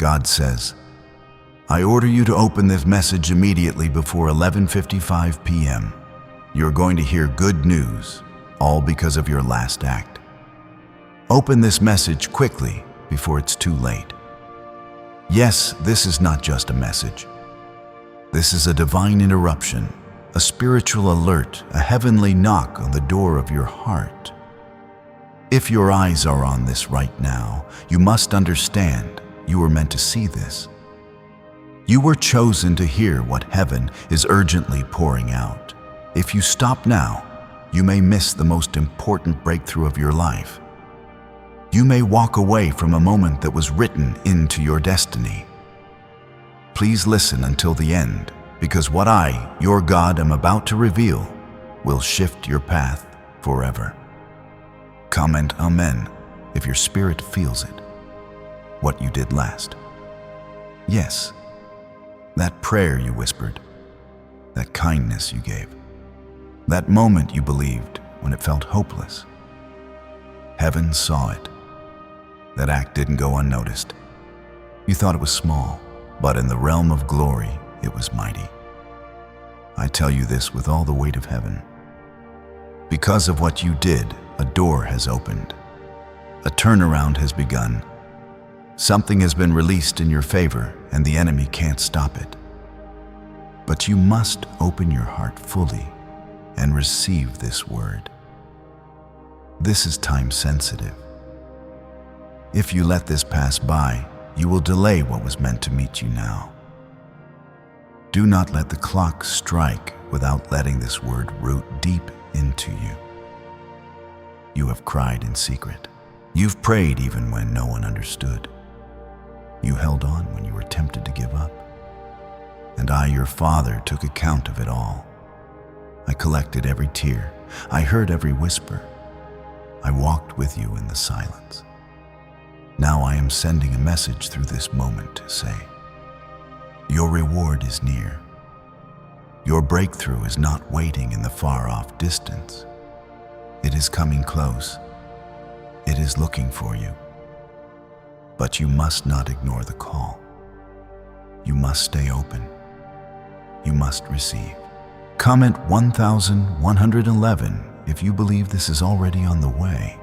God says, I order you to open this message immediately before 11:55 p.m. You're going to hear good news, all because of your last act. Open this message quickly before it's too late. Yes, this is not just a message. This is a divine interruption, a spiritual alert, a heavenly knock on the door of your heart. If your eyes are on this right now, you must understand you were meant to see this. You were chosen to hear what heaven is urgently pouring out. If you stop now, you may miss the most important breakthrough of your life. You may walk away from a moment that was written into your destiny. Please listen until the end, because what I, your God, am about to reveal will shift your path forever. Comment Amen if your spirit feels it. What you did last. Yes, that prayer you whispered, that kindness you gave, that moment you believed when it felt hopeless. Heaven saw it. That act didn't go unnoticed. You thought it was small, but in the realm of glory, it was mighty. I tell you this with all the weight of heaven. Because of what you did, a door has opened. A turnaround has begun. Something has been released in your favor, and the enemy can't stop it. But you must open your heart fully and receive this word. This is time sensitive. If you let this pass by, you will delay what was meant to meet you now. Do not let the clock strike without letting this word root deep into you. You have cried in secret. You've prayed even when no one understood. You held on when you were tempted to give up. And I, your Father, took account of it all. I collected every tear. I heard every whisper. I walked with you in the silence. Now I am sending a message through this moment to say, your reward is near. Your breakthrough is not waiting in the far-off distance. It is coming close. It is looking for you. But you must not ignore the call. You must stay open. You must receive. Comment 1111 if you believe this is already on the way.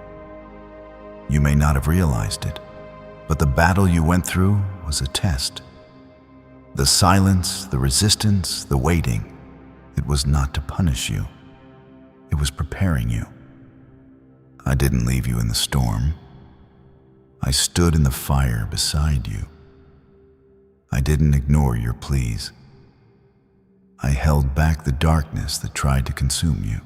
You may not have realized it, but the battle you went through was a test. The silence, the resistance, the waiting, it was not to punish you. It was preparing you. I didn't leave you in the storm. I stood in the fire beside you. I didn't ignore your pleas. I held back the darkness that tried to consume you.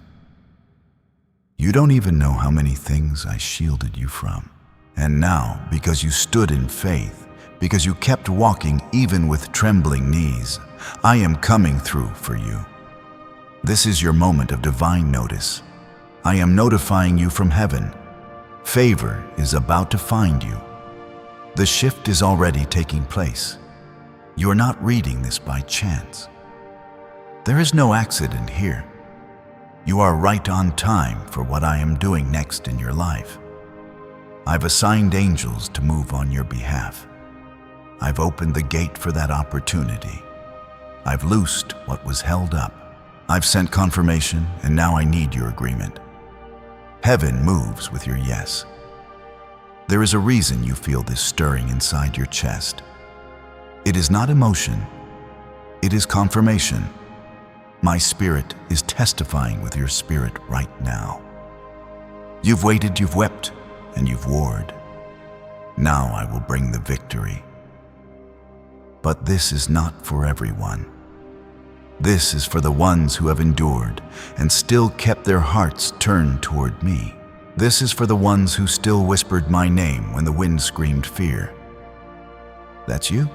You don't even know how many things I shielded you from. And now, because you stood in faith, because you kept walking even with trembling knees, I am coming through for you. This is your moment of divine notice. I am notifying you from heaven. Favor is about to find you. The shift is already taking place. You are not reading this by chance. There is no accident here. You are right on time for what I am doing next in your life. I've assigned angels to move on your behalf. I've opened the gate for that opportunity. I've loosed what was held up. I've sent confirmation, and now I need your agreement. Heaven moves with your yes. There is a reason you feel this stirring inside your chest. It is not emotion. It is confirmation. My spirit is testifying with your spirit right now. You've waited, you've wept, and you've warred. Now I will bring the victory. But this is not for everyone. This is for the ones who have endured and still kept their hearts turned toward me. This is for the ones who still whispered my name when the wind screamed fear. That's you.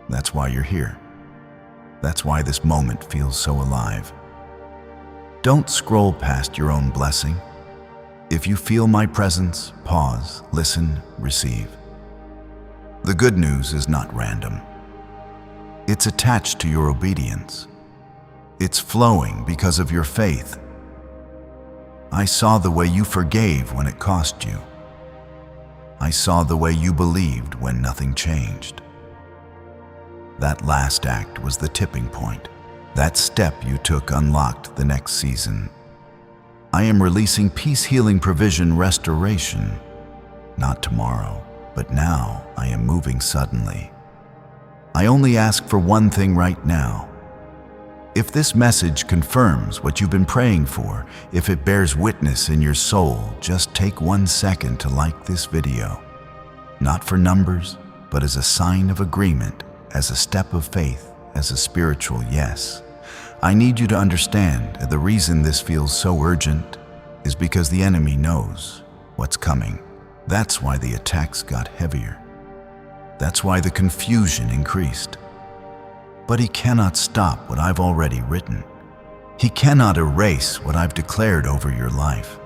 That's why you're here. That's why this moment feels so alive. Don't scroll past your own blessing. If you feel my presence, pause, listen, receive. The good news is not random. It's attached to your obedience. It's flowing because of your faith. I saw the way you forgave when it cost you. I saw the way you believed when nothing changed. That last act was the tipping point. That step you took unlocked the next season. I am releasing peace, healing, provision, restoration. Not tomorrow, but now I am moving suddenly. I only ask for one thing right now. If this message confirms what you've been praying for, if it bears witness in your soul, just take 1 second to like this video. Not for numbers, but as a sign of agreement, as a step of faith, as a spiritual yes. I need you to understand that the reason this feels so urgent is because the enemy knows what's coming. That's why the attacks got heavier. That's why the confusion increased. But he cannot stop what I've already written. He cannot erase what I've declared over your life.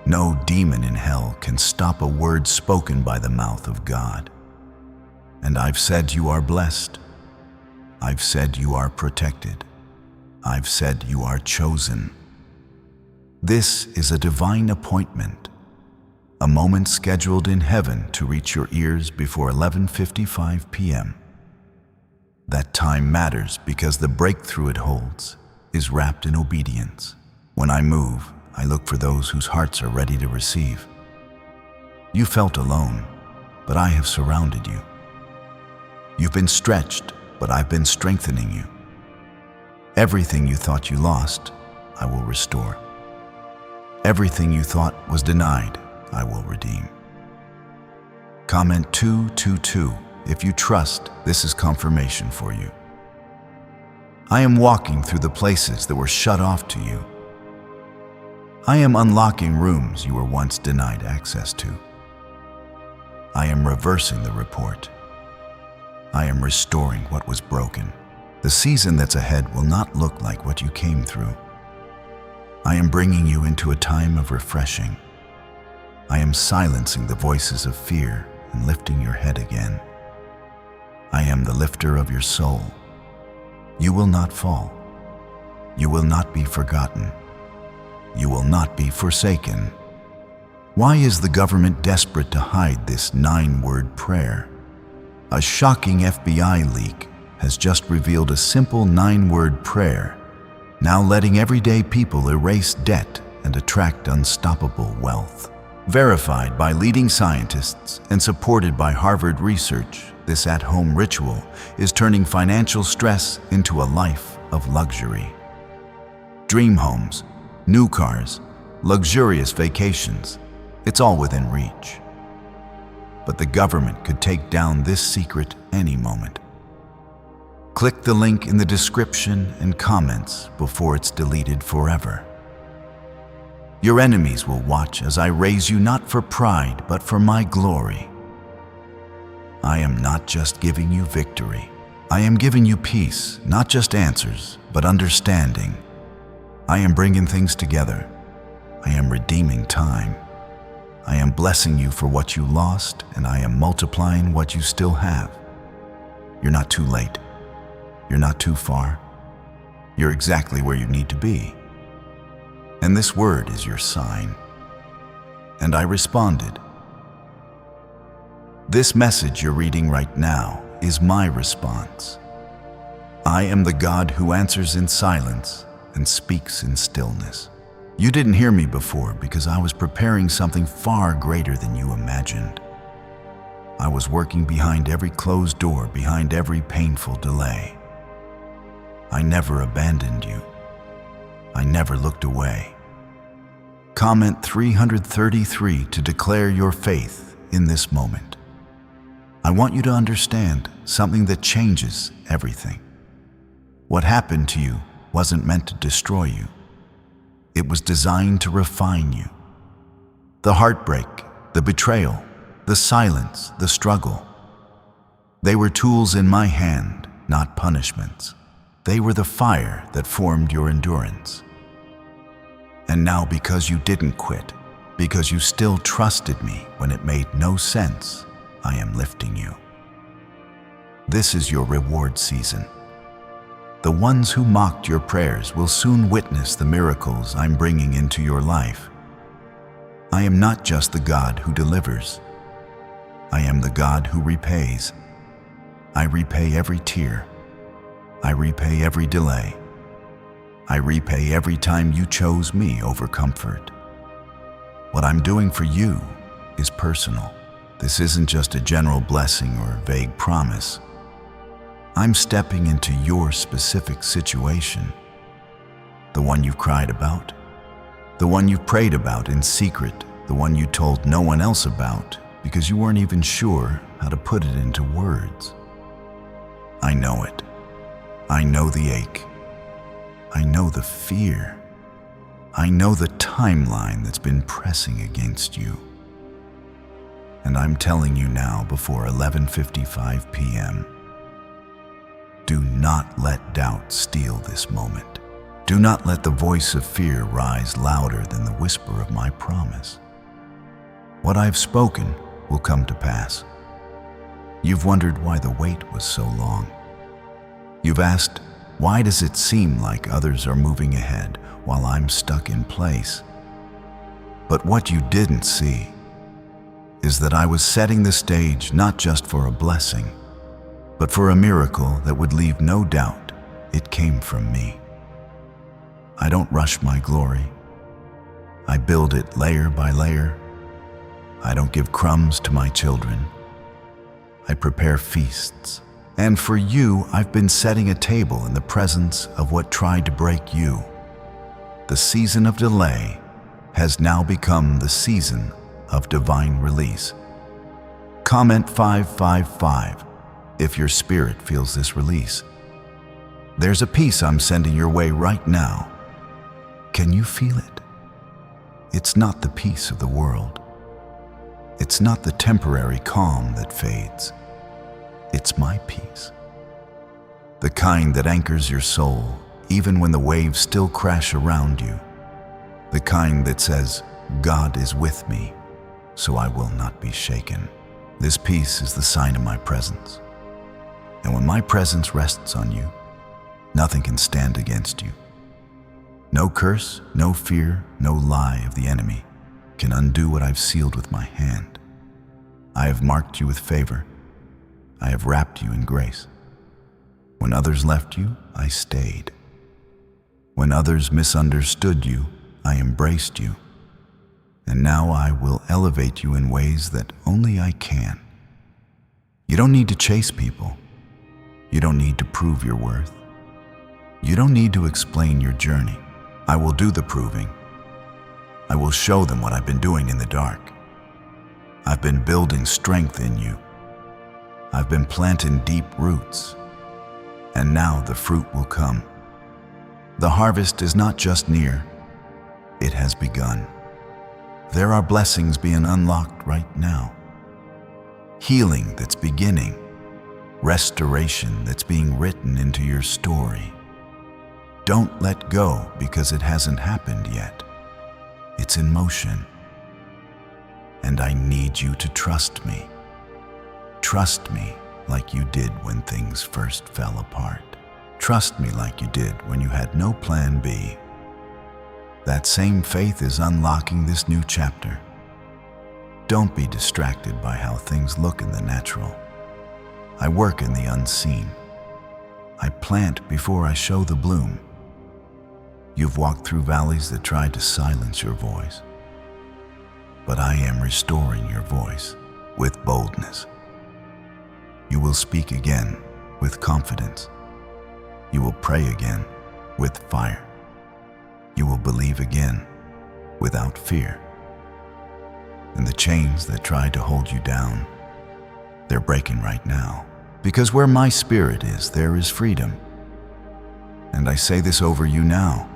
No demon in hell can stop a word spoken by the mouth of God. And I've said you are blessed. I've said you are protected. I've said you are chosen. This is a divine appointment, a moment scheduled in heaven to reach your ears before 11:55 p.m. That time matters because the breakthrough it holds is wrapped in obedience. When I move, I look for those whose hearts are ready to receive. You felt alone, but I have surrounded you. You've been stretched, but I've been strengthening you. Everything you thought you lost, I will restore. Everything you thought was denied, I will redeem. Comment 222 if you trust this is confirmation for you. I am walking through the places that were shut off to you. I am unlocking rooms you were once denied access to. I am reversing the report. I am restoring what was broken. The season that's ahead will not look like what you came through. I am bringing you into a time of refreshing. I am silencing the voices of fear and lifting your head again. I am the lifter of your soul. You will not fall. You will not be forgotten. You will not be forsaken. Why is the government desperate to hide this 9-word prayer? A shocking FBI leak has just revealed a simple 9-word prayer, now letting everyday people erase debt and attract unstoppable wealth. Verified by leading scientists and supported by Harvard research, this at-home ritual is turning financial stress into a life of luxury. Dream homes, new cars, luxurious vacations, it's all within reach. But the government could take down this secret any moment. Click the link in the description and comments before it's deleted forever. Your enemies will watch as I raise you not for pride, but for my glory. I am not just giving you victory. I am giving you peace, not just answers, but understanding. I am bringing things together. I am redeeming time. I am blessing you for what you lost, and I am multiplying what you still have. You're not too late. You're not too far. You're exactly where you need to be. And this word is your sign. And I responded. This message you're reading right now is my response. I am the God who answers in silence and speaks in stillness. You didn't hear me before because I was preparing something far greater than you imagined. I was working behind every closed door, behind every painful delay. I never abandoned you. I never looked away. Comment 333 to declare your faith in this moment. I want you to understand something that changes everything. What happened to you wasn't meant to destroy you. It was designed to refine you. The heartbreak, the betrayal, the silence, the struggle. They were tools in my hand, not punishments. They were the fire that formed your endurance. And now, because you didn't quit, because you still trusted me when it made no sense, I am lifting you. This is your reward season. The ones who mocked your prayers will soon witness the miracles I'm bringing into your life. I am not just the God who delivers. I am the God who repays. I repay every tear. I repay every delay. I repay every time you chose me over comfort. What I'm doing for you is personal. This isn't just a general blessing or vague promise. I'm stepping into your specific situation. The one you've cried about, the one you've prayed about in secret, the one you told no one else about because you weren't even sure how to put it into words. I know it. I know the ache. I know the fear. I know the timeline that's been pressing against you. And I'm telling you now before 11:55 p.m., do not let doubt steal this moment. Do not let the voice of fear rise louder than the whisper of my promise. What I've spoken will come to pass. You've wondered why the wait was so long. You've asked, why does it seem like others are moving ahead while I'm stuck in place? But what you didn't see is that I was setting the stage not just for a blessing, but for a miracle that would leave no doubt it came from me. I don't rush my glory. I build it layer by layer. I don't give crumbs to my children. I prepare feasts. And for you, I've been setting a table in the presence of what tried to break you. The season of delay has now become the season of divine release. Comment 555 if your spirit feels this release. There's a peace I'm sending your way right now. Can you feel it? It's not the peace of the world. It's not the temporary calm that fades. It's my peace. The kind that anchors your soul even when the waves still crash around you. The kind that says, God is with me, so I will not be shaken. This peace is the sign of my presence. And when my presence rests on you, nothing can stand against you. No curse, no fear, no lie of the enemy can undo what I've sealed with my hand. I have marked you with favor. I have wrapped you in grace. When others left you, I stayed. When others misunderstood you, I embraced you. And now I will elevate you in ways that only I can. You don't need to chase people. You don't need to prove your worth. You don't need to explain your journey. I will do the proving. I will show them what I've been doing in the dark. I've been building strength in you. I've been planting deep roots. And now the fruit will come. The harvest is not just near, it has begun. There are blessings being unlocked right now. Healing that's beginning. Restoration that's being written into your story. Don't let go because it hasn't happened yet. It's in motion. And I need you to trust me. Trust me like you did when things first fell apart. Trust me like you did when you had no plan B. That same faith is unlocking this new chapter. Don't be distracted by how things look in the natural. I work in the unseen. I plant before I show the bloom. You've walked through valleys that tried to silence your voice. But I am restoring your voice with boldness. You will speak again with confidence. You will pray again with fire. You will believe again without fear. And the chains that tried to hold you down, they're breaking right now. Because where my spirit is, there is freedom. And I say this over you now.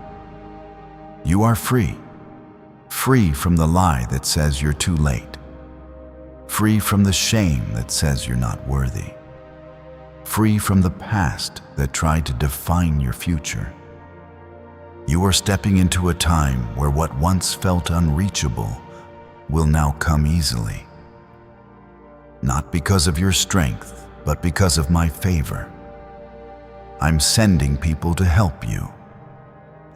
You are free. Free from the lie that says you're too late. Free from the shame that says you're not worthy. Free from the past that tried to define your future. You are stepping into a time where what once felt unreachable will now come easily. Not because of your strength, but because of my favor. I'm sending people to help you.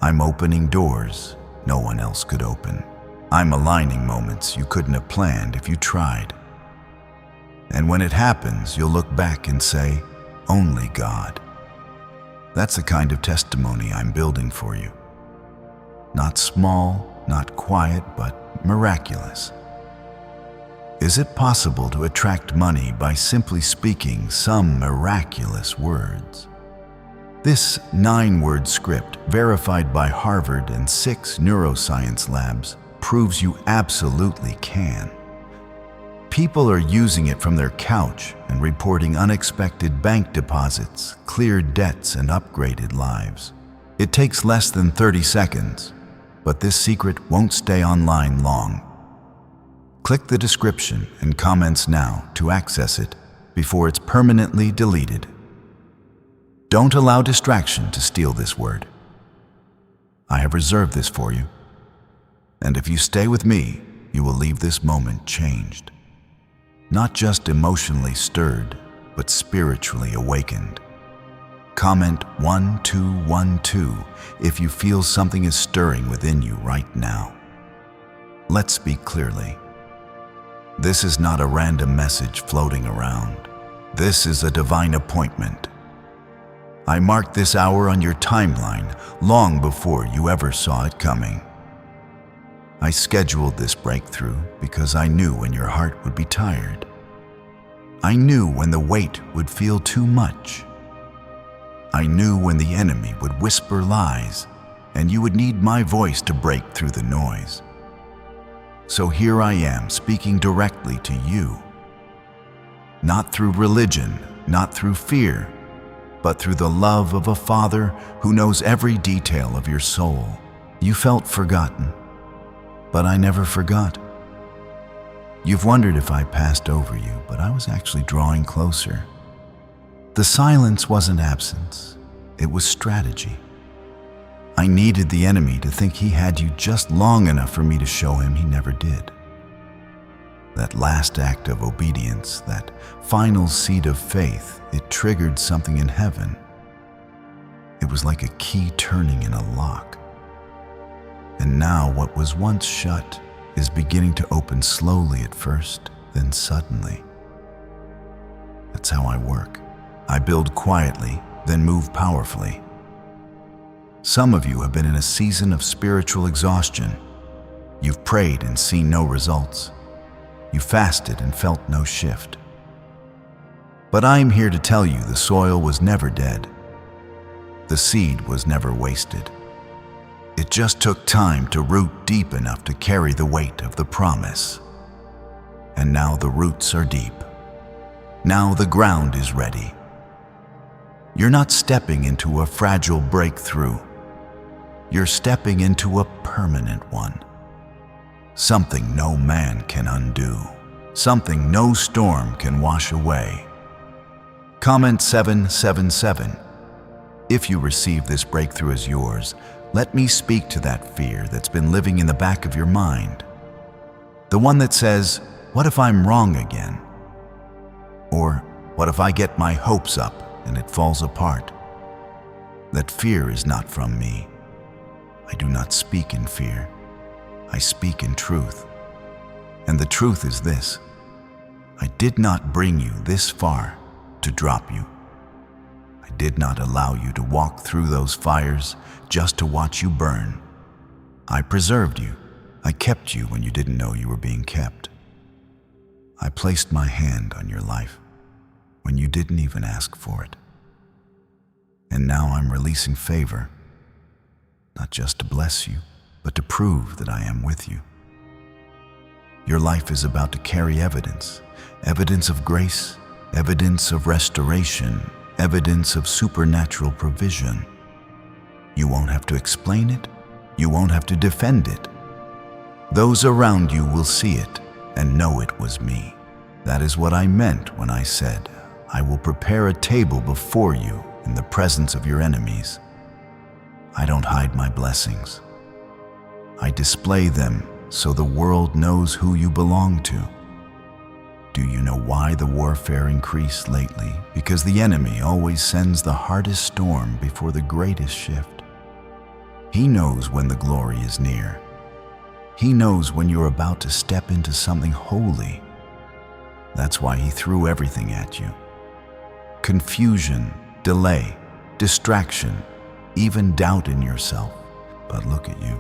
I'm opening doors no one else could open. I'm aligning moments you couldn't have planned if you tried. And when it happens, you'll look back and say, "Only God." That's the kind of testimony I'm building for you. Not small, not quiet, but miraculous. Is it possible to attract money by simply speaking some miraculous words? This 9-word script, verified by Harvard and 6 neuroscience labs, proves you absolutely can. People are using it from their couch and reporting unexpected bank deposits, cleared debts, and upgraded lives. It takes less than 30 seconds, but this secret won't stay online long. Click the description and comments now to access it before it's permanently deleted. Don't allow distraction to steal this word. I have reserved this for you, and if you stay with me, you will leave this moment changed. Not just emotionally stirred, but spiritually awakened. Comment 1212 if you feel something is stirring within you right now. Let's speak clearly. This is not a random message floating around. This is a divine appointment. I marked this hour on your timeline long before you ever saw it coming. I scheduled this breakthrough because I knew when your heart would be tired. I knew when the weight would feel too much. I knew when the enemy would whisper lies and you would need my voice to break through the noise. So here I am speaking directly to you. Not through religion, not through fear, but through the love of a Father who knows every detail of your soul. You felt forgotten, but I never forgot. You've wondered if I passed over you, but I was actually drawing closer. The silence wasn't absence, it was strategy. I needed the enemy to think he had you just long enough for me to show him he never did. That last act of obedience, that final seed of faith, it triggered something in heaven. It was like a key turning in a lock. And now what was once shut is beginning to open slowly at first, then suddenly. That's how I work. I build quietly, then move powerfully. Some of you have been in a season of spiritual exhaustion. You've prayed and seen no results. You fasted and felt no shift. But I am here to tell you the soil was never dead. The seed was never wasted. It just took time to root deep enough to carry the weight of the promise. And now the roots are deep. Now the ground is ready. You're not stepping into a fragile breakthrough. You're stepping into a permanent one. Something no man can undo. Something no storm can wash away. Comment 777. If you receive this breakthrough as yours, let me speak to that fear that's been living in the back of your mind. The one that says, "What if I'm wrong again?" Or, "What if I get my hopes up and it falls apart?" That fear is not from me. I do not speak in fear. I speak in truth. And the truth is this: I did not bring you this far to drop you. I did not allow you to walk through those fires just to watch you burn. I preserved you. I kept you when you didn't know you were being kept. I placed my hand on your life when you didn't even ask for it. And now I'm releasing favor, not just to bless you, but to prove that I am with you. Your life is about to carry evidence, evidence of grace, evidence of restoration, evidence of supernatural provision. You won't have to explain it. You won't have to defend it. Those around you will see it and know it was me. That is what I meant when I said, "I will prepare a table before you in the presence of your enemies." I don't hide my blessings. I display them so the world knows who you belong to. Do you know why the warfare increased lately? Because the enemy always sends the hardest storm before the greatest shift. He knows when the glory is near. He knows when you're about to step into something holy. That's why he threw everything at you. Confusion, delay, distraction, even doubt in yourself. But look at you.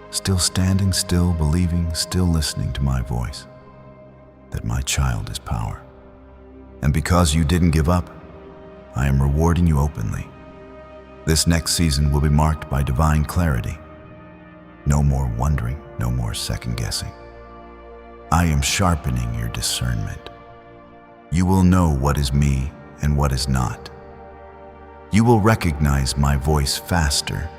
Still standing, still believing, still listening to my voice. That my child is power. And because you didn't give up, I am rewarding you openly. This next season will be marked by divine clarity. No more wondering, no more second guessing. I am sharpening your discernment. You will know what is me and what is not. You will recognize my voice faster.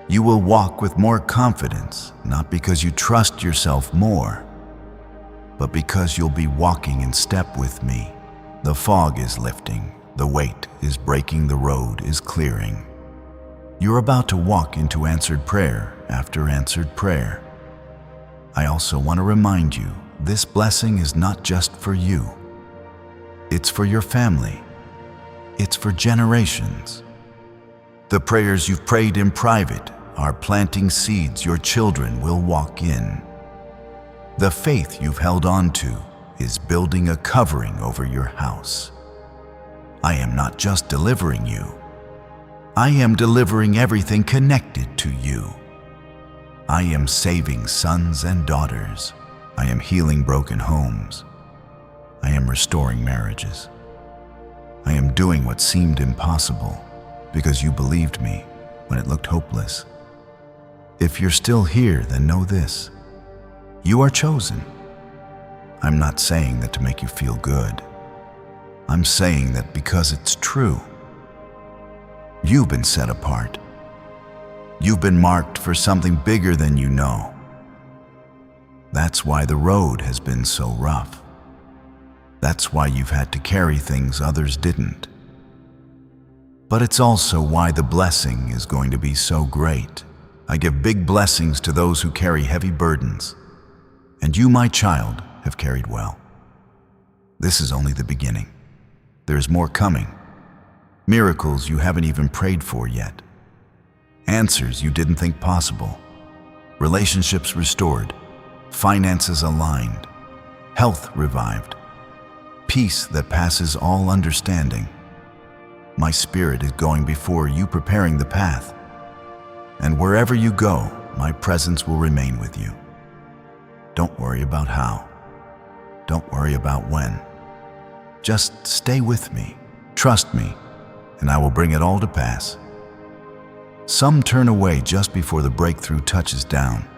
You will walk with more confidence, not because you trust yourself more, but because you'll be walking in step with me. The fog is lifting, the weight is breaking, the road is clearing. You're about to walk into answered prayer after answered prayer. I also want to remind you, this blessing is not just for you. It's for your family. It's for generations. The prayers you've prayed in private are planting seeds your children will walk in. The faith you've held on to is building a covering over your house. I am not just delivering you. I am delivering everything connected to you. I am saving sons and daughters. I am healing broken homes. I am restoring marriages. I am doing what seemed impossible because you believed me when it looked hopeless. If you're still here, then know this. You are chosen. I'm not saying that to make you feel good. I'm saying that because it's true. You've been set apart. You've been marked for something bigger than you know. That's why the road has been so rough. That's why you've had to carry things others didn't. But it's also why the blessing is going to be so great. I give big blessings to those who carry heavy burdens. And you, my child, have carried well. This is only the beginning. There is more coming. Miracles you haven't even prayed for yet. Answers you didn't think possible. Relationships restored. Finances aligned. Health revived. Peace that passes all understanding. My Spirit is going before you, preparing the path. And wherever you go, my presence will remain with you. Don't worry about how. Don't worry about when. Just stay with me. Trust me, and I will bring it all to pass. Some turn away just before the breakthrough touches down.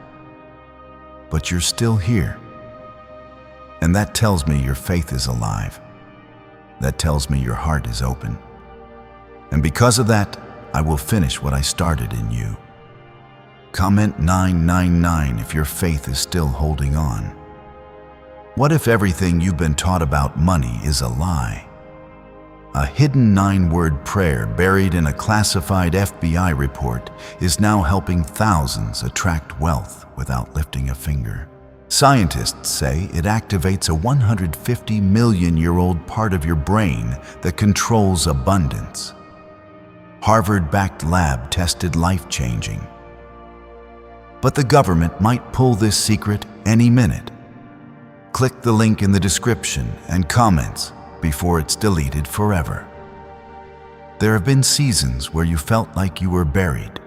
But you're still here. And that tells me your faith is alive. That tells me your heart is open. And because of that, I will finish what I started in you. Comment 999 if your faith is still holding on. What if everything you've been taught about money is a lie? A hidden 9-word prayer buried in a classified FBI report is now helping thousands attract wealth without lifting a finger. Scientists say it activates a 150 million-year-old part of your brain that controls abundance. Harvard-backed lab tested life-changing. But the government might pull this secret any minute. Click the link in the description and comments before it's deleted forever. There have been seasons where you felt like you were buried,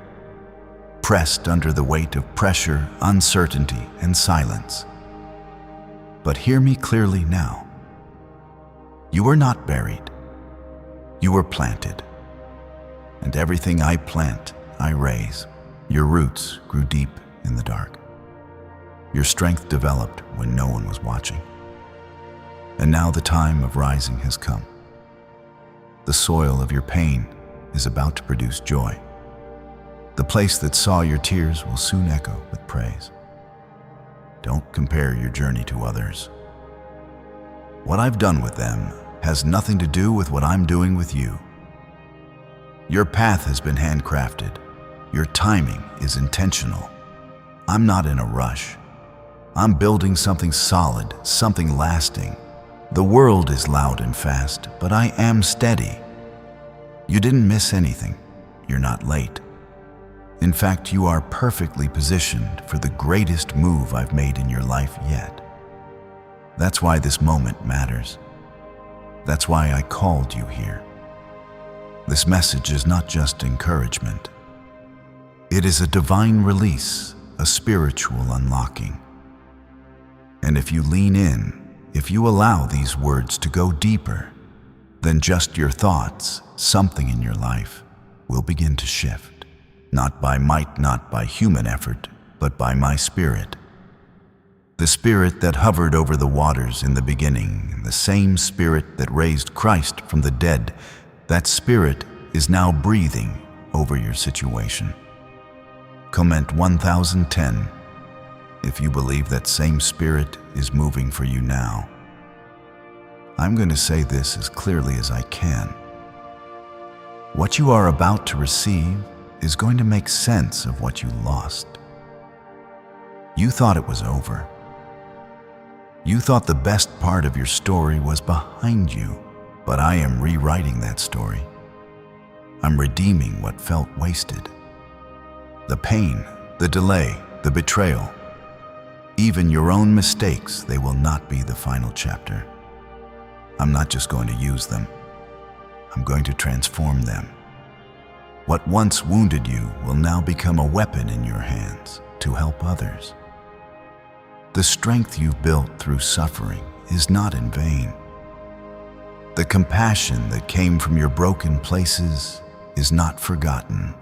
pressed under the weight of pressure, uncertainty, and silence. But hear me clearly now. You were not buried. You were planted. And everything I plant, I raise. Your roots grew deep in the dark. Your strength developed when no one was watching. And now the time of rising has come. The soil of your pain is about to produce joy. The place that saw your tears will soon echo with praise. Don't compare your journey to others. What I've done with them has nothing to do with what I'm doing with you. Your path has been handcrafted. Your timing is intentional. I'm not in a rush. I'm building something solid, something lasting. The world is loud and fast, but I am steady. You didn't miss anything. You're not late. In fact, you are perfectly positioned for the greatest move I've made in your life yet. That's why this moment matters. That's why I called you here. This message is not just encouragement. It is a divine release, a spiritual unlocking. And if you lean in, if you allow these words to go deeper than just your thoughts, something in your life will begin to shift. Not by might, not by human effort, but by my Spirit. The Spirit that hovered over the waters in the beginning, the same Spirit that raised Christ from the dead, that Spirit is now breathing over your situation. Comment 1010 if you believe that same Spirit is moving for you now. I'm going to say this as clearly as I can. What you are about to receive is going to make sense of what you lost. You thought it was over. You thought the best part of your story was behind you, but I am rewriting that story. I'm redeeming what felt wasted. The pain, the delay, the betrayal, even your own mistakes, they will not be the final chapter. I'm not just going to use them. I'm going to transform them. What once wounded you will now become a weapon in your hands to help others. The strength you've built through suffering is not in vain. The compassion that came from your broken places is not forgotten.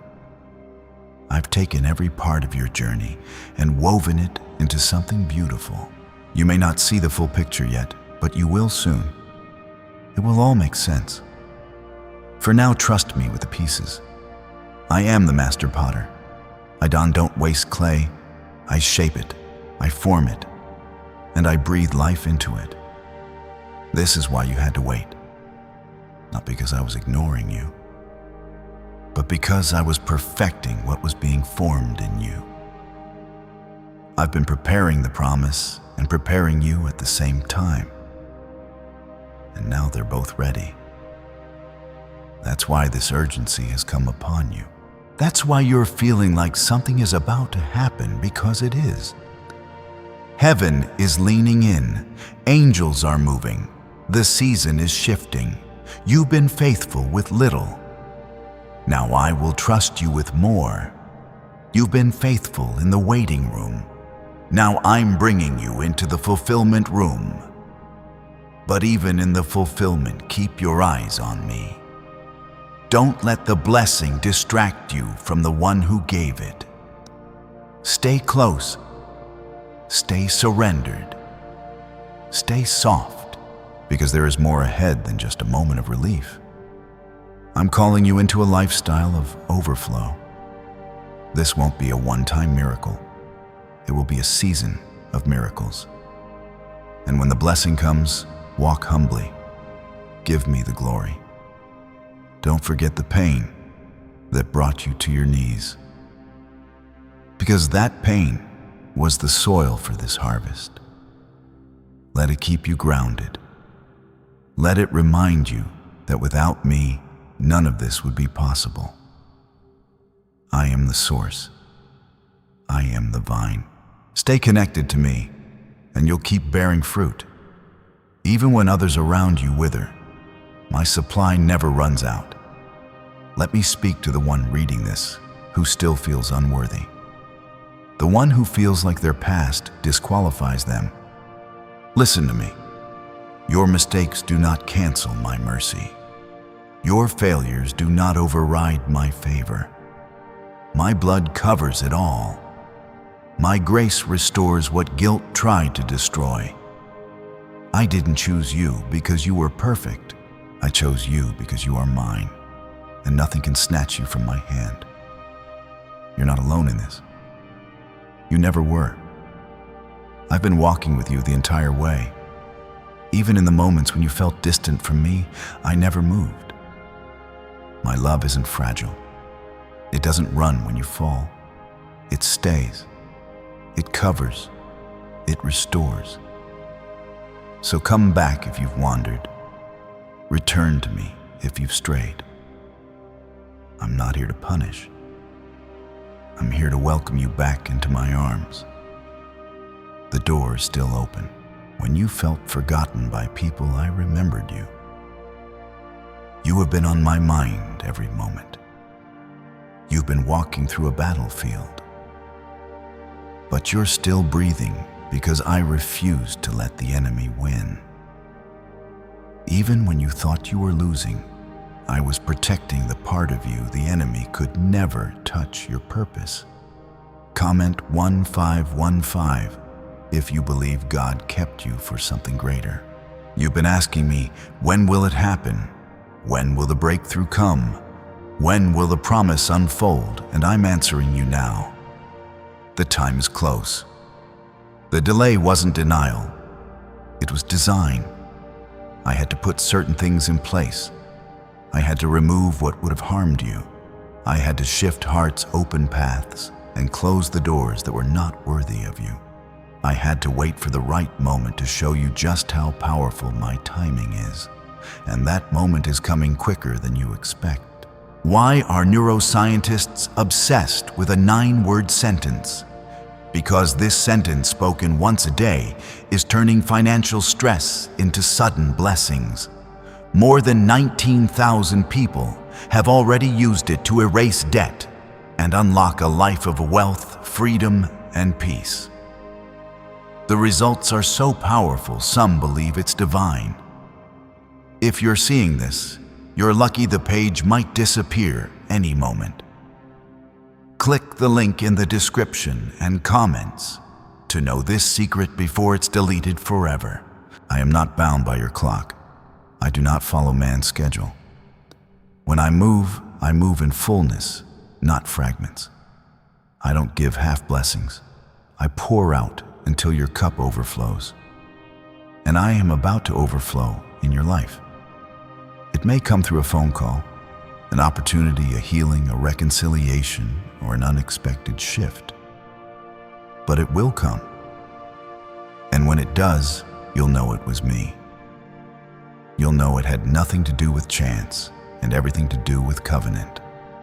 I've taken every part of your journey and woven it into something beautiful. You may not see the full picture yet, but you will soon. It will all make sense. For now, trust me with the pieces. I am the master potter. I don't waste clay. I shape it, I form it, and I breathe life into it. This is why you had to wait. Not because I was ignoring you, but because I was perfecting what was being formed in you. I've been preparing the promise and preparing you at the same time. And now they're both ready. That's why this urgency has come upon you. That's why you're feeling like something is about to happen, because it is. Heaven is leaning in. Angels are moving. The season is shifting. You've been faithful with little. Now I will trust you with more. You've been faithful in the waiting room. Now I'm bringing you into the fulfillment room. But even in the fulfillment, keep your eyes on me. Don't let the blessing distract you from the one who gave it. Stay close. Stay surrendered. Stay soft, because there is more ahead than just a moment of relief. I'm calling you into a lifestyle of overflow. This won't be a one-time miracle. It will be a season of miracles. And when the blessing comes, walk humbly. Give me the glory. Don't forget the pain that brought you to your knees, because that pain was the soil for this harvest. Let it keep you grounded. Let it remind you that without me, none of this would be possible. I am the source. I am the vine. Stay connected to me, and you'll keep bearing fruit. Even when others around you wither, my supply never runs out. Let me speak to the one reading this who still feels unworthy. The one who feels like their past disqualifies them. Listen to me. Your mistakes do not cancel my mercy. Your failures do not override my favor. My blood covers it all. My grace restores what guilt tried to destroy. I didn't choose you because you were perfect. I chose you because you are mine, and nothing can snatch you from my hand. You're not alone in this. You never were. I've been walking with you the entire way. Even in the moments when you felt distant from me, I never moved. My love isn't fragile. It doesn't run when you fall. It stays. It covers. It restores. So come back if you've wandered. Return to me if you've strayed. I'm not here to punish. I'm here to welcome you back into my arms. The door is still open. When you felt forgotten by people, I remembered you. You have been on my mind every moment. You've been walking through a battlefield. But you're still breathing because I refused to let the enemy win. Even when you thought you were losing, I was protecting the part of you the enemy could never touch your purpose. Comment 1515 if you believe God kept you for something greater. You've been asking me, when will it happen? When will the breakthrough come? When will the promise unfold? And I'm answering you now. The time is close. The delay wasn't denial. It was design. I had to put certain things in place. I had to remove what would have harmed you. I had to shift hearts' open paths and close the doors that were not worthy of you. I had to wait for the right moment to show you just how powerful my timing is. And that moment is coming quicker than you expect. Why are neuroscientists obsessed with a 9-word sentence? Because this sentence, spoken once a day, is turning financial stress into sudden blessings. More than 19,000 people have already used it to erase debt and unlock a life of wealth, freedom, and peace. The results are so powerful, some believe it's divine. If you're seeing this, you're lucky. The page might disappear any moment. Click the link in the description and comments to know this secret before it's deleted forever. I am not bound by your clock. I do not follow man's schedule. When I move in fullness, not fragments. I don't give half blessings. I pour out until your cup overflows. And I am about to overflow in your life. It may come through a phone call, an opportunity, a healing, a reconciliation, or an unexpected shift. But it will come. And when it does, you'll know it was me. You'll know it had nothing to do with chance and everything to do with covenant.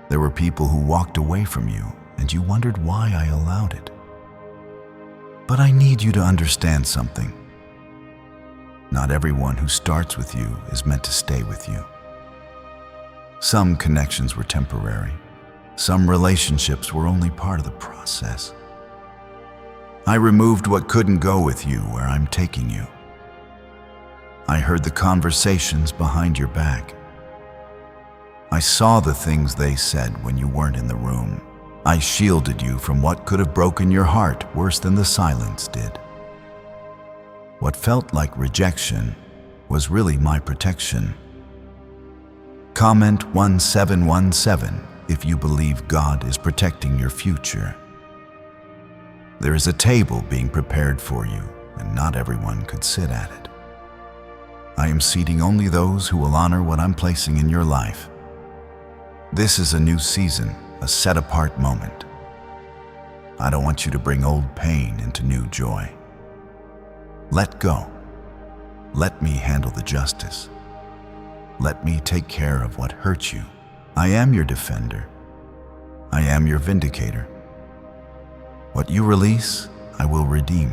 There were people who walked away from you, and you wondered why I allowed it. But I need you to understand something. Not everyone who starts with you is meant to stay with you. Some connections were temporary. Some relationships were only part of the process. I removed what couldn't go with you where I'm taking you. I heard the conversations behind your back. I saw the things they said when you weren't in the room. I shielded you from what could have broken your heart worse than the silence did. What felt like rejection was really my protection. Comment 1717 if you believe God is protecting your future. There is a table being prepared for you, and not everyone could sit at it. I am seating only those who will honor what I'm placing in your life. This is a new season, a set-apart moment. I don't want you to bring old pain into new joy. Let go. Let me handle the justice. Let me take care of what hurt you. I am your defender. I am your vindicator. What you release, I will redeem.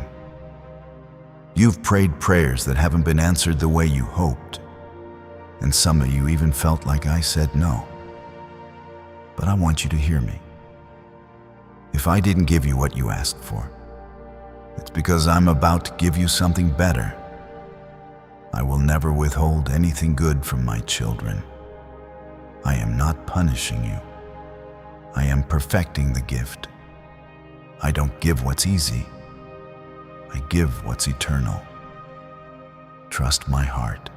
You've prayed prayers that haven't been answered the way you hoped, and some of you even felt like I said no. But I want you to hear me. If I didn't give you what you asked for, it's because I'm about to give you something better. I will never withhold anything good from my children. I am not punishing you. I am perfecting the gift. I don't give what's easy. I give what's eternal. Trust my heart,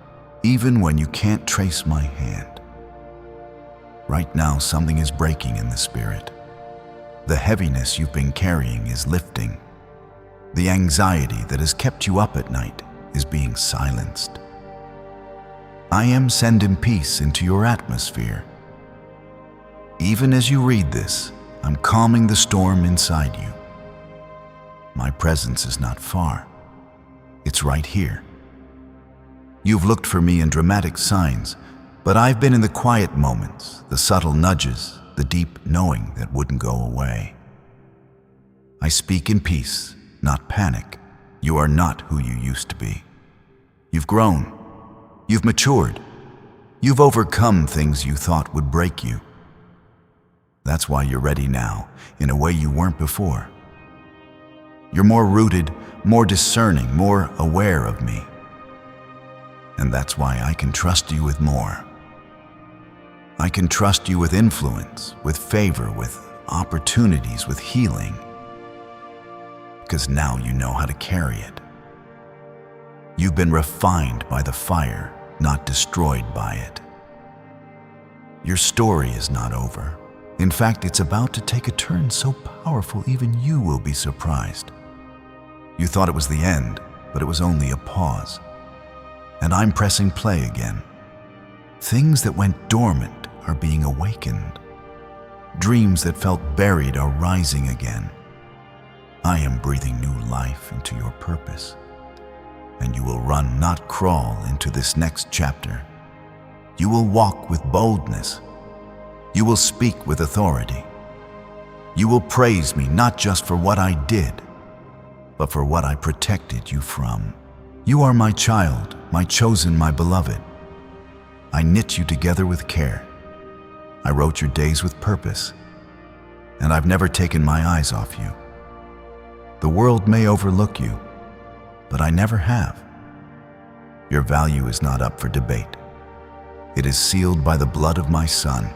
even when you can't trace my hand. Right now, something is breaking in the spirit. The heaviness you've been carrying is lifting. The anxiety that has kept you up at night is being silenced. I am sending peace into your atmosphere. Even as you read this, I'm calming the storm inside you. My presence is not far. It's right here. You've looked for me in dramatic signs, but I've been in the quiet moments, the subtle nudges, the deep knowing that wouldn't go away. I speak in peace, not panic. You are not who you used to be. You've grown. You've matured. You've overcome things you thought would break you. That's why you're ready now, in a way you weren't before. You're more rooted, more discerning, more aware of me. And that's why I can trust you with more. I can trust you with influence, with favor, with opportunities, with healing. Because now you know how to carry it. You've been refined by the fire, not destroyed by it. Your story is not over. In fact, it's about to take a turn so powerful even you will be surprised. You thought it was the end, but it was only a pause. And I'm pressing play again. Things that went dormant are being awakened. Dreams that felt buried are rising again. I am breathing new life into your purpose. And you will run, not crawl, into this next chapter. You will walk with boldness. You will speak with authority. You will praise me not just for what I did, but for what I protected you from. You are my child, my chosen, my beloved. I knit you together with care. I wrote your days with purpose, and I've never taken my eyes off you. The world may overlook you, but I never have. Your value is not up for debate. It is sealed by the blood of my Son.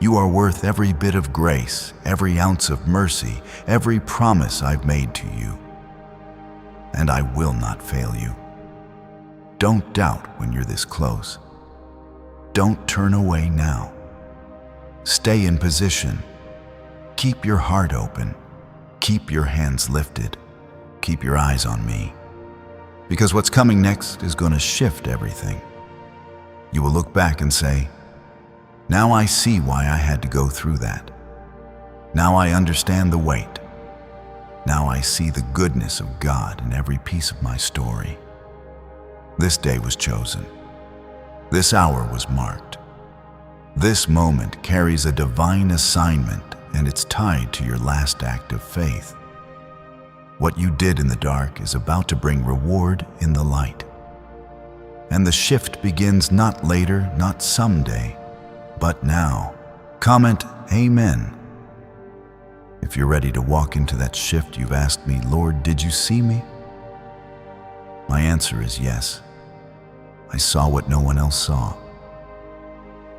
You are worth every bit of grace, every ounce of mercy, every promise I've made to you. And I will not fail you. Don't doubt when you're this close. Don't turn away now. Stay in position. Keep your heart open. Keep your hands lifted. Keep your eyes on me. Because what's coming next is going to shift everything. You will look back and say, now I see why I had to go through that. Now I understand the weight. Now I see the goodness of God in every piece of my story. This day was chosen. This hour was marked. This moment carries a divine assignment, and it's tied to your last act of faith. What you did in the dark is about to bring reward in the light. And the shift begins not later, not someday, but now. Comment Amen if you're ready to walk into that shift you've asked me, Lord, did you see me? My answer is yes. I saw what no one else saw.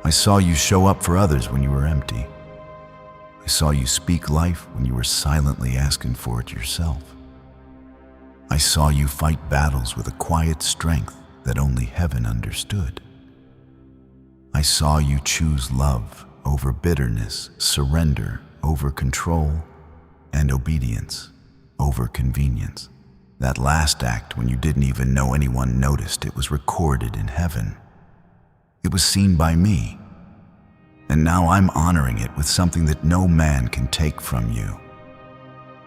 I saw you show up for others when you were empty. I saw you speak life when you were silently asking for it yourself. I saw you fight battles with a quiet strength that only heaven understood. I saw you choose love over bitterness, surrender over control, and obedience over convenience. That last act, when you didn't even know anyone noticed, it was recorded in heaven. It was seen by me. And now I'm honoring it with something that no man can take from you.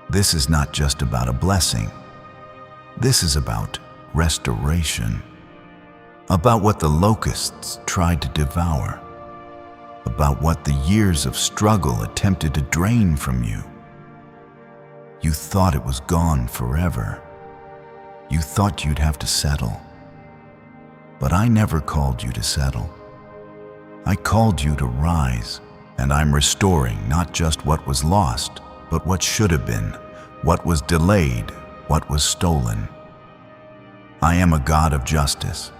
This is not just about a blessing. This is about restoration. About what the locusts tried to devour. About what the years of struggle attempted to drain from you. You thought it was gone forever. You thought you'd have to settle. But I never called you to settle. I called you to rise, and I'm restoring not just what was lost, but what should have been, what was delayed, what was stolen. I am a God of justice.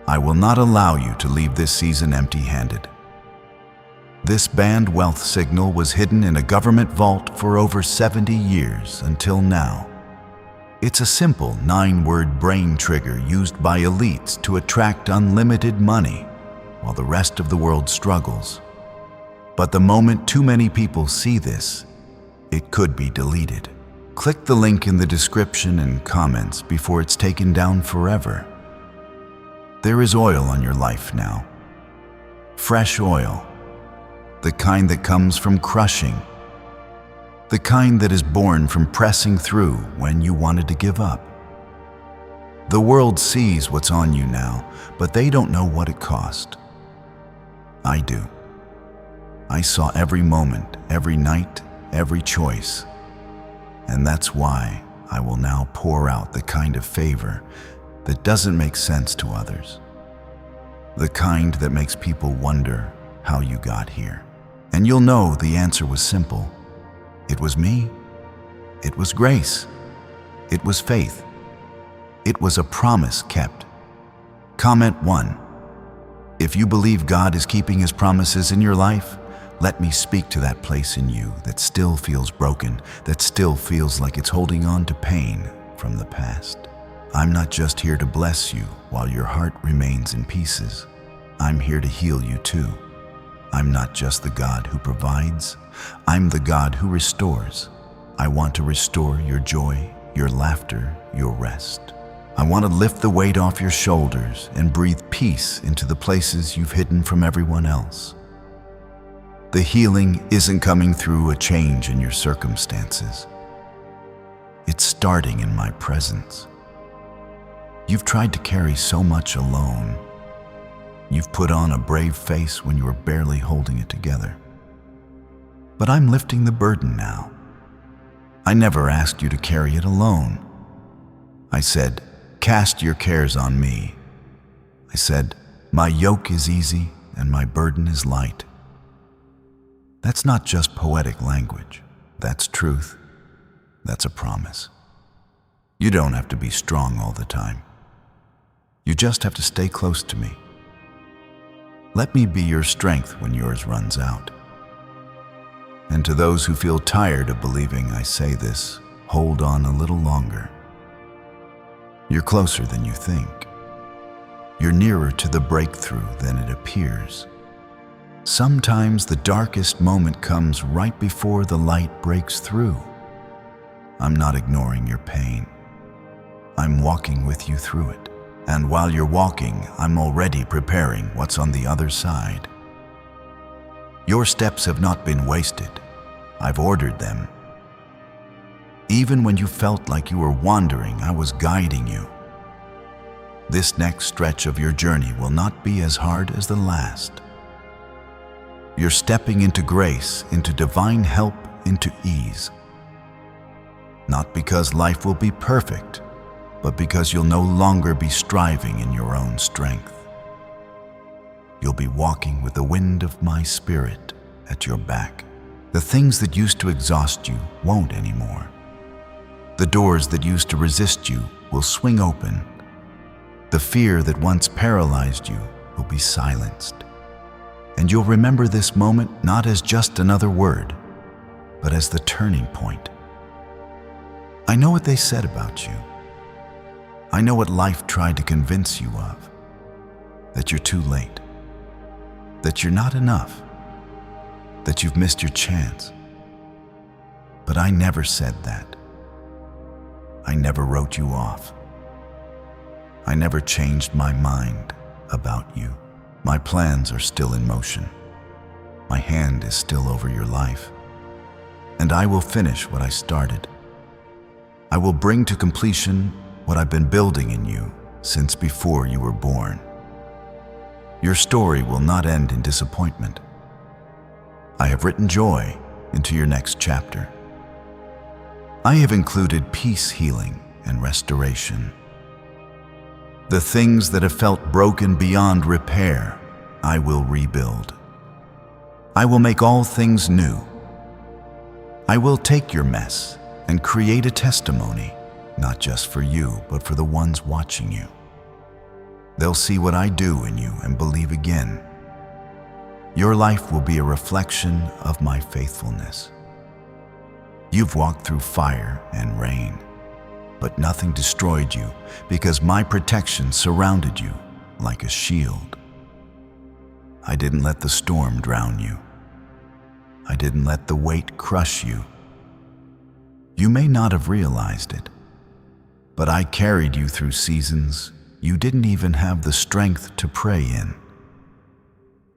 I will not allow you to leave this season empty-handed. This banned wealth signal was hidden in a government vault for over 70 years until now. It's a simple 9-word brain trigger used by elites to attract unlimited money while the rest of the world struggles. But the moment too many people see this, it could be deleted. Click the link in the description and comments before it's taken down forever. There is oil on your life now. Fresh oil. The kind that comes from crushing. The kind that is born from pressing through when you wanted to give up. The world sees what's on you now, but they don't know what it cost. I do. I saw every moment, every night, every choice. And that's why I will now pour out the kind of favor that doesn't make sense to others. The kind that makes people wonder how you got here. And you'll know the answer was simple. It was me. It was grace. It was faith. It was a promise kept. Comment 1. If you believe God is keeping His promises in your life, let me speak to that place in you that still feels broken, that still feels like it's holding on to pain from the past. I'm not just here to bless you while your heart remains in pieces. I'm here to heal you too. I'm not just the God who provides, I'm the God who restores. I want to restore your joy, your laughter, your rest. I want to lift the weight off your shoulders and breathe peace into the places you've hidden from everyone else. The healing isn't coming through a change in your circumstances. It's starting in my presence. You've tried to carry so much alone. You've put on a brave face when you were barely holding it together. But I'm lifting the burden now. I never asked you to carry it alone. I said, cast your cares on me. I said, my yoke is easy and my burden is light. That's not just poetic language. That's truth. That's a promise. You don't have to be strong all the time. You just have to stay close to me. Let me be your strength when yours runs out. And to those who feel tired of believing I say this, hold on a little longer. You're closer than you think. You're nearer to the breakthrough than it appears. Sometimes the darkest moment comes right before the light breaks through. I'm not ignoring your pain. I'm walking with you through it. And while you're walking, I'm already preparing what's on the other side. Your steps have not been wasted. I've ordered them. Even when you felt like you were wandering, I was guiding you. This next stretch of your journey will not be as hard as the last. You're stepping into grace, into divine help, into ease. Not because life will be perfect, but because you'll no longer be striving in your own strength. You'll be walking with the wind of my spirit at your back. The things that used to exhaust you won't anymore. The doors that used to resist you will swing open. The fear that once paralyzed you will be silenced. And you'll remember this moment not as just another word, but as the turning point. I know what they said about you. I know what life tried to convince you of. That you're too late. That you're not enough. That you've missed your chance. But I never said that. I never wrote you off. I never changed my mind about you. My plans are still in motion. My hand is still over your life. And I will finish what I started. I will bring to completion what I've been building in you since before you were born. Your story will not end in disappointment. I have written joy into your next chapter. I have included peace, healing, and restoration. The things that have felt broken beyond repair, I will rebuild. I will make all things new. I will take your mess and create a testimony, not just for you, but for the ones watching you. They'll see what I do in you and believe again. Your life will be a reflection of my faithfulness. You've walked through fire and rain, but nothing destroyed you because my protection surrounded you like a shield. I didn't let the storm drown you. I didn't let the weight crush you. You may not have realized it, but I carried you through seasons you didn't even have the strength to pray in.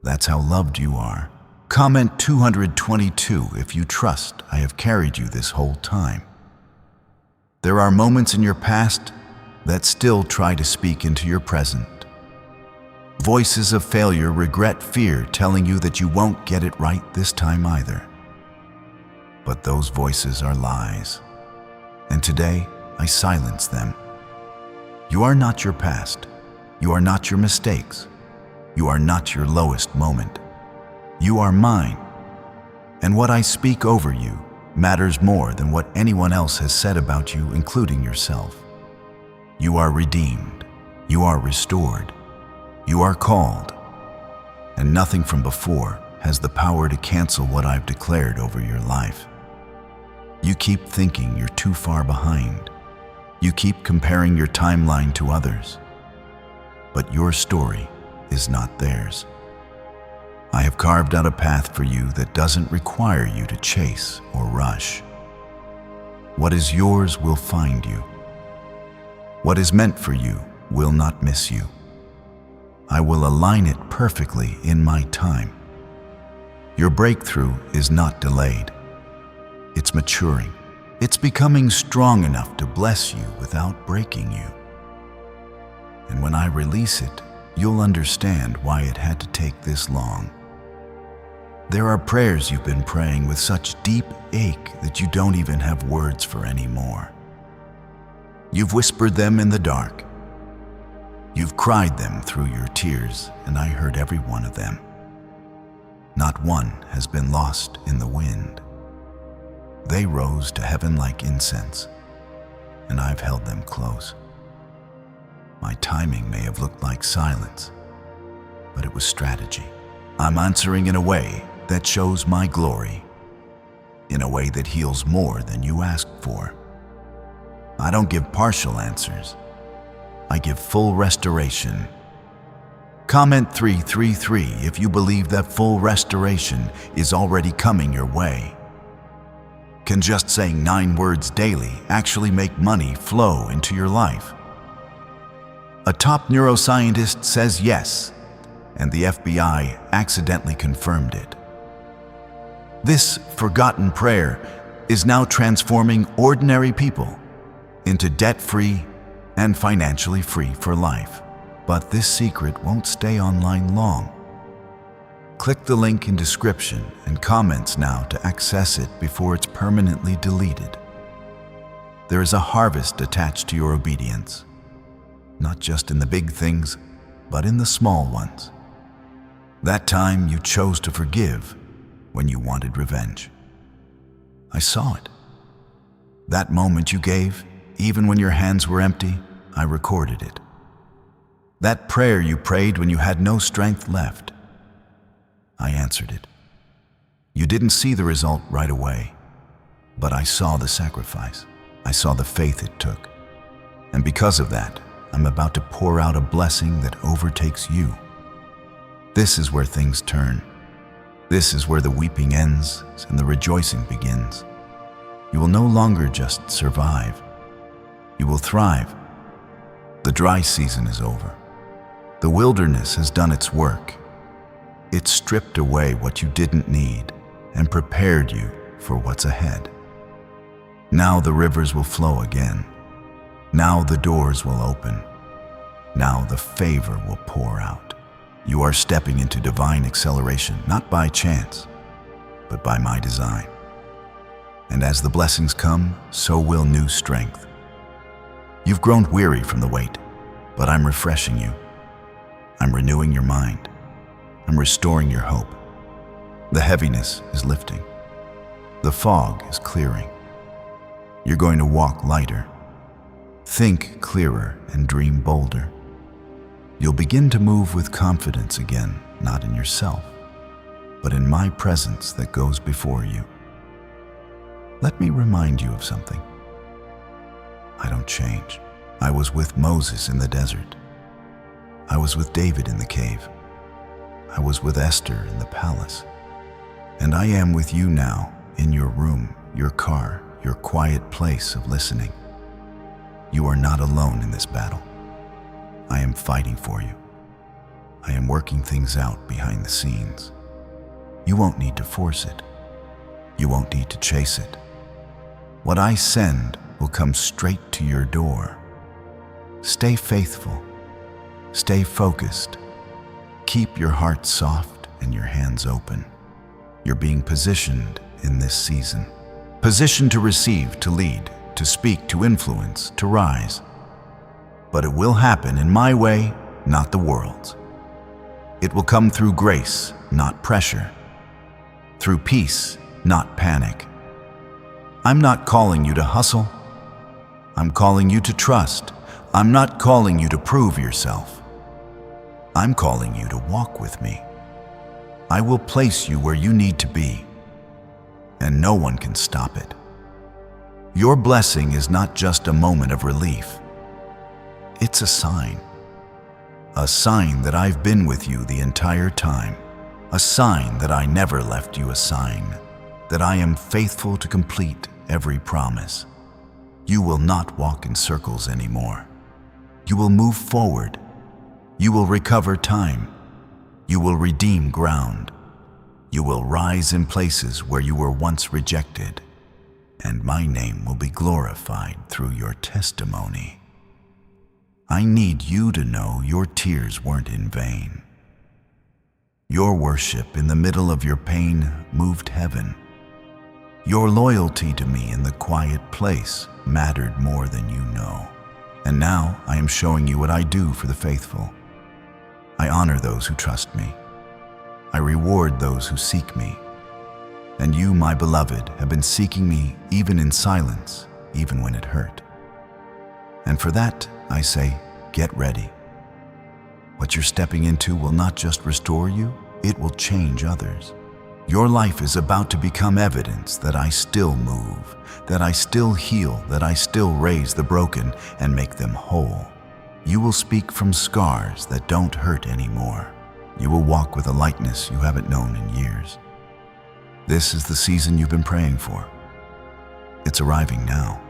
That's how loved you are. Comment 222 if you trust I have carried you this whole time. There are moments in your past that still try to speak into your present. Voices of failure, regret, fear, telling you that you won't get it right this time either. But those voices are lies. And today, I silence them. You are not your past. You are not your mistakes. You are not your lowest moment. You are mine. And what I speak over you matters more than what anyone else has said about you, including yourself. You are redeemed. You are restored. You are called. And nothing from before has the power to cancel what I've declared over your life. You keep thinking you're too far behind. You keep comparing your timeline to others. But your story is not theirs. I have carved out a path for you that doesn't require you to chase or rush. What is yours will find you. What is meant for you will not miss you. I will align it perfectly in my time. Your breakthrough is not delayed. It's maturing. It's becoming strong enough to bless you without breaking you. And when I release it, you'll understand why it had to take this long. There are prayers you've been praying with such deep ache that you don't even have words for anymore. You've whispered them in the dark. You've cried them through your tears, and I heard every one of them. Not one has been lost in the wind. They rose to heaven like incense, and I've held them close. My timing may have looked like silence, but it was strategy. I'm answering in a way that shows my glory, in a way that heals more than you asked for. I don't give partial answers. I give full restoration. Comment 333 if you believe that full restoration is already coming your way. Can just saying 9 words daily actually make money flow into your life? A top neuroscientist says yes, and the FBI accidentally confirmed it. This forgotten prayer is now transforming ordinary people into debt-free and financially free for life. But this secret won't stay online long. Click the link in description and comments now to access it before it's permanently deleted. There is a harvest attached to your obedience, not just in the big things, but in the small ones. That time you chose to forgive when you wanted revenge. I saw it. That moment you gave, even when your hands were empty, I recorded it. That prayer you prayed when you had no strength left, I answered it. You didn't see the result right away, but I saw the sacrifice. I saw the faith it took. And because of that, I'm about to pour out a blessing that overtakes you. This is where things turn. This is where the weeping ends and the rejoicing begins. You will no longer just survive. You will thrive. The dry season is over. The wilderness has done its work. It stripped away what you didn't need and prepared you for what's ahead. Now the rivers will flow again. Now the doors will open. Now the favor will pour out. You are stepping into divine acceleration, not by chance, but by my design. And as the blessings come, so will new strength. You've grown weary from the wait, but I'm refreshing you. I'm renewing your mind. I'm restoring your hope. The heaviness is lifting. The fog is clearing. You're going to walk lighter, think clearer, and dream bolder. You'll begin to move with confidence again, not in yourself, but in my presence that goes before you. Let me remind you of something. I don't change. I was with Moses in the desert. I was with David in the cave. I was with Esther in the palace. And I am with you now in your room, your car, your quiet place of listening. You are not alone in this battle. I am fighting for you. I am working things out behind the scenes. You won't need to force it. You won't need to chase it. What I send will come straight to your door. Stay faithful. Stay focused. Keep your heart soft and your hands open. You're being positioned in this season. Positioned to receive, to lead, to speak, to influence, to rise. But it will happen in my way, not the world's. It will come through grace, not pressure. Through peace, not panic. I'm not calling you to hustle. I'm calling you to trust. I'm not calling you to prove yourself. I'm calling you to walk with me. I will place you where you need to be, and no one can stop it. Your blessing is not just a moment of relief. It's a sign that I've been with you the entire time, a sign that I never left you, a sign that I am faithful to complete every promise. You will not walk in circles anymore. You will move forward. You will recover time. You will redeem ground. You will rise in places where you were once rejected, and my name will be glorified through your testimony. I need you to know your tears weren't in vain. Your worship in the middle of your pain moved heaven. Your loyalty to me in the quiet place mattered more than you know. And now I am showing you what I do for the faithful. I honor those who trust me. I reward those who seek me. And you, my beloved, have been seeking me even in silence, even when it hurt. And for that, I say, get ready. What you're stepping into will not just restore you, it will change others. Your life is about to become evidence that I still move, that I still heal, that I still raise the broken and make them whole. You will speak from scars that don't hurt anymore. You will walk with a lightness you haven't known in years. This is the season you've been praying for. It's arriving now.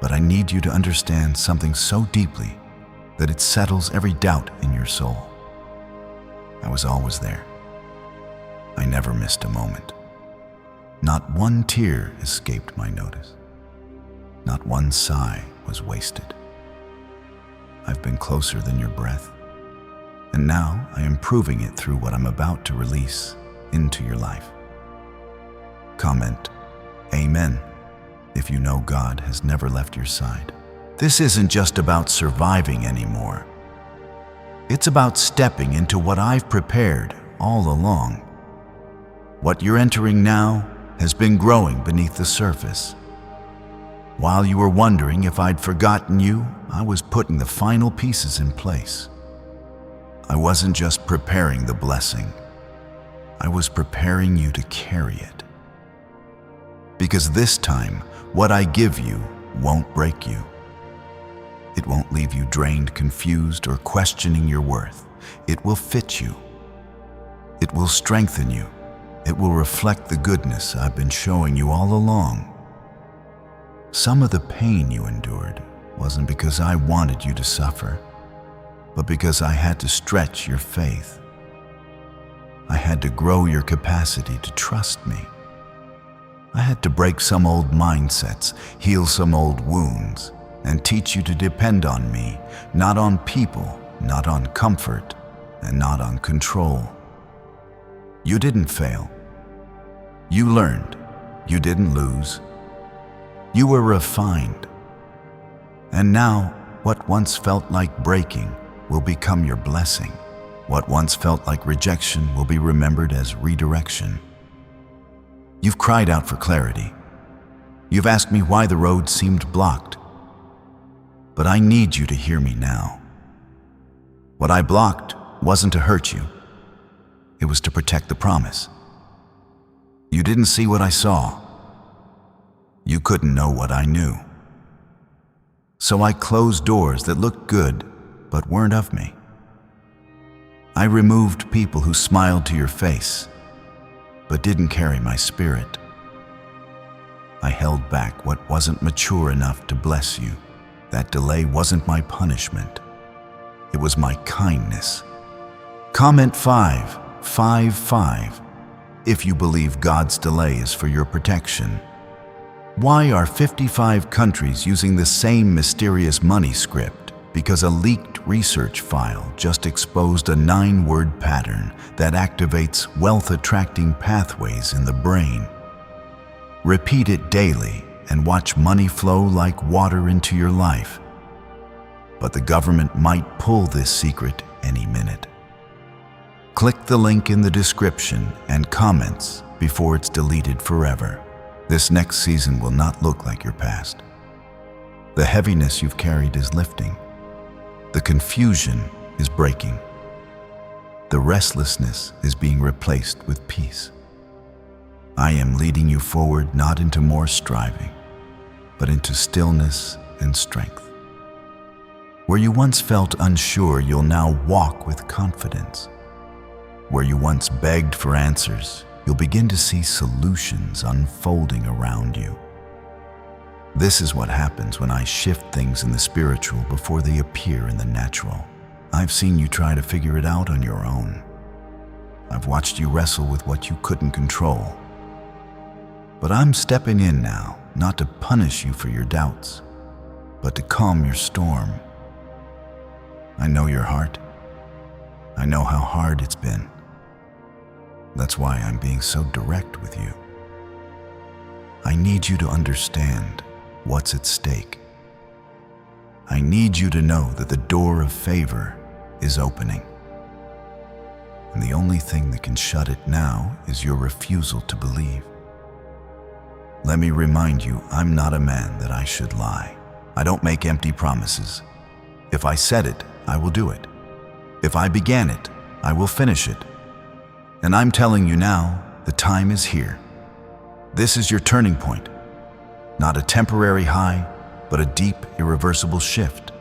But I need you to understand something so deeply that it settles every doubt in your soul. I was always there. I never missed a moment. Not one tear escaped my notice. Not one sigh was wasted. I've been closer than your breath, and now I am proving it through what I'm about to release into your life. Comment, Amen, if you know God has never left your side. This isn't just about surviving anymore. It's about stepping into what I've prepared all along. What you're entering now has been growing beneath the surface. While you were wondering if I'd forgotten you, I was putting the final pieces in place. I wasn't just preparing the blessing. I was preparing you to carry it. Because this time, what I give you won't break you. It won't leave you drained, confused, or questioning your worth. It will fit you. It will strengthen you. It will reflect the goodness I've been showing you all along. Some of the pain you endured wasn't because I wanted you to suffer, but because I had to stretch your faith. I had to grow your capacity to trust me. I had to break some old mindsets, heal some old wounds, and teach you to depend on me, not on people, not on comfort, and not on control. You didn't fail. You learned. You didn't lose. You were refined. And now, what once felt like breaking will become your blessing. What once felt like rejection will be remembered as redirection. You've cried out for clarity. You've asked me why the road seemed blocked. But I need you to hear me now. What I blocked wasn't to hurt you. It was to protect the promise. You didn't see what I saw. You couldn't know what I knew. So I closed doors that looked good but weren't of me. I removed people who smiled to your face but didn't carry my spirit. I held back what wasn't mature enough to bless you. That delay wasn't my punishment. It was my kindness. Comment 555 if you believe God's delay is for your protection. Why are 55 countries using the same mysterious money script? Because a leaked research file just exposed a 9-word pattern that activates wealth-attracting pathways in the brain. Repeat it daily, and watch money flow like water into your life. But the government might pull this secret any minute. Click the link in the description and comments before it's deleted forever. This next season will not look like your past. The heaviness you've carried is lifting. The confusion is breaking. The restlessness is being replaced with peace. I am leading you forward not into more striving, but into stillness and strength. Where you once felt unsure, you'll now walk with confidence. Where you once begged for answers, you'll begin to see solutions unfolding around you. This is what happens when I shift things in the spiritual before they appear in the natural. I've seen you try to figure it out on your own. I've watched you wrestle with what you couldn't control. But I'm stepping in now, not to punish you for your doubts, but to calm your storm. I know your heart. I know how hard it's been. That's why I'm being so direct with you. I need you to understand what's at stake. I need you to know that the door of favor is opening. And the only thing that can shut it now is your refusal to believe. Let me remind you, I'm not a man that I should lie. I don't make empty promises. If I said it, I will do it. If I began it, I will finish it. And I'm telling you now, the time is here. This is your turning point. Not a temporary high, but a deep, irreversible shift.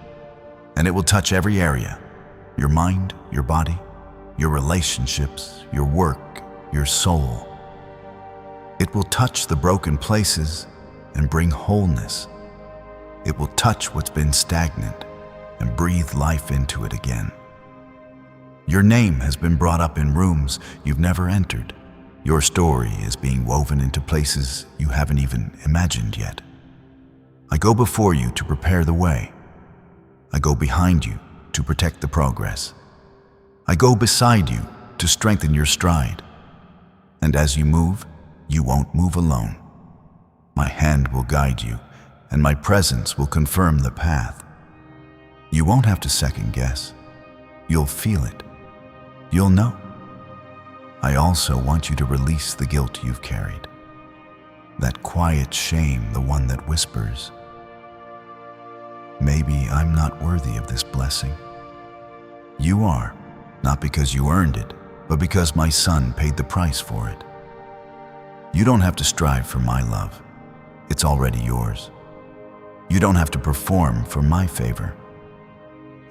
And it will touch every area: your mind, your body, your relationships, your work, your soul. It will touch the broken places and bring wholeness. It will touch what's been stagnant and breathe life into it again. Your name has been brought up in rooms you've never entered. Your story is being woven into places you haven't even imagined yet. I go before you to prepare the way. I go behind you to protect the progress. I go beside you to strengthen your stride. And as you move, you won't move alone. My hand will guide you, and my presence will confirm the path. You won't have to second guess. You'll feel it. You'll know. I also want you to release the guilt you've carried. That quiet shame, the one that whispers, maybe I'm not worthy of this blessing. You are, not because you earned it, but because my son paid the price for it. You don't have to strive for my love. It's already yours. You don't have to perform for my favor.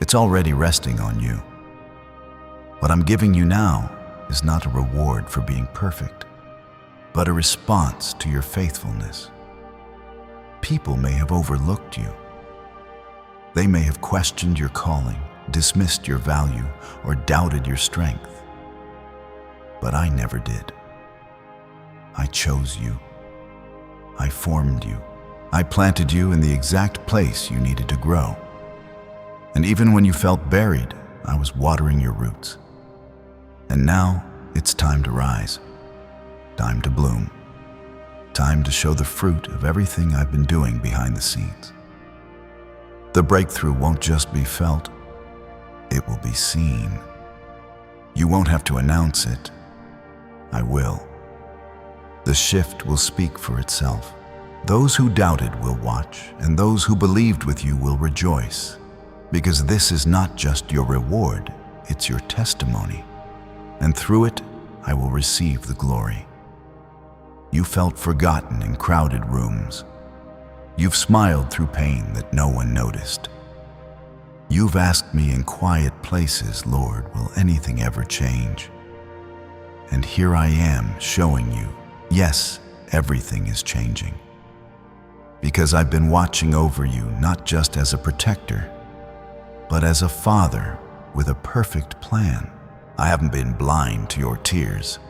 It's already resting on you. What I'm giving you now is not a reward for being perfect, but a response to your faithfulness. People may have overlooked you. They may have questioned your calling, dismissed your value, or doubted your strength. But I never did. I chose you. I formed you. I planted you in the exact place you needed to grow. And even when you felt buried, I was watering your roots. And now it's time to rise, time to bloom, time to show the fruit of everything I've been doing behind the scenes. The breakthrough won't just be felt, it will be seen. You won't have to announce it. I will. The shift will speak for itself. Those who doubted will watch, and those who believed with you will rejoice. Because this is not just your reward, it's your testimony. And through it, I will receive the glory. You felt forgotten in crowded rooms. You've smiled through pain that no one noticed. You've asked me in quiet places, Lord, will anything ever change? And here I am showing you, yes, everything is changing. Because I've been watching over you not just as a protector, but as a father with a perfect plan. I haven't been blind to your tears.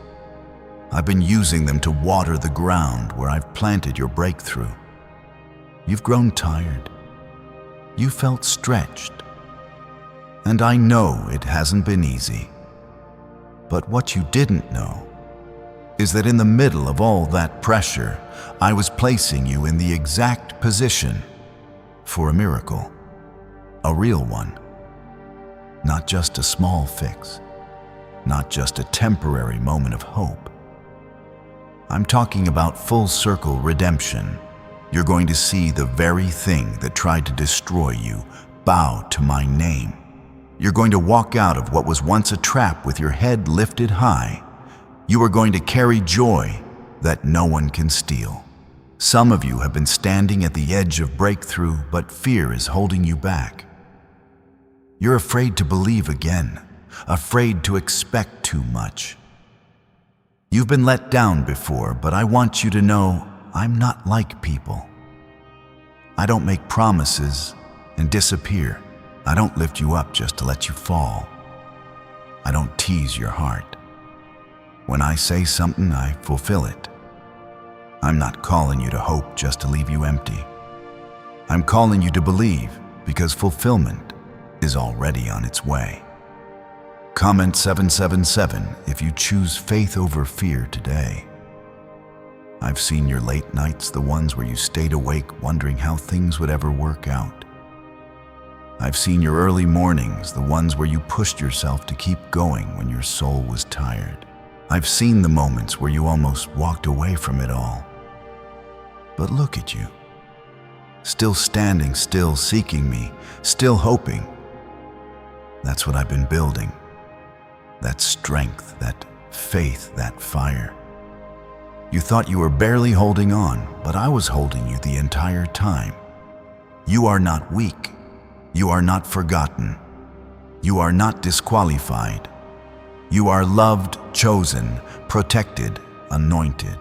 I've been using them to water the ground where I've planted your breakthrough. You've grown tired. You felt stretched. And I know it hasn't been easy. But what you didn't know is that in the middle of all that pressure, I was placing you in the exact position for a miracle, a real one. Not just a small fix, not just a temporary moment of hope. I'm talking about full circle redemption. You're going to see the very thing that tried to destroy you bow to my name. You're going to walk out of what was once a trap with your head lifted high. You are going to carry joy that no one can steal. Some of you have been standing at the edge of breakthrough, but fear is holding you back. You're afraid to believe again, afraid to expect too much. You've been let down before, but I want you to know I'm not like people. I don't make promises and disappear. I don't lift you up just to let you fall. I don't tease your heart. When I say something, I fulfill it. I'm not calling you to hope just to leave you empty. I'm calling you to believe because fulfillment is already on its way. Comment 777 if you choose faith over fear today. I've seen your late nights, the ones where you stayed awake wondering how things would ever work out. I've seen your early mornings, the ones where you pushed yourself to keep going when your soul was tired. I've seen the moments where you almost walked away from it all. But look at you, still standing, still seeking me, still hoping. That's what I've been building. That strength, that faith, that fire. You thought you were barely holding on, but I was holding you the entire time. You are not weak. You are not forgotten. You are not disqualified. You are loved, chosen, protected, anointed.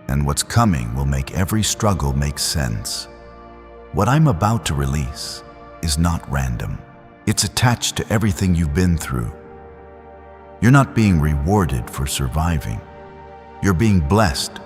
And what's coming will make every struggle make sense. What I'm about to release is not random. It's attached to everything you've been through. You're not being rewarded for surviving. You're being blessed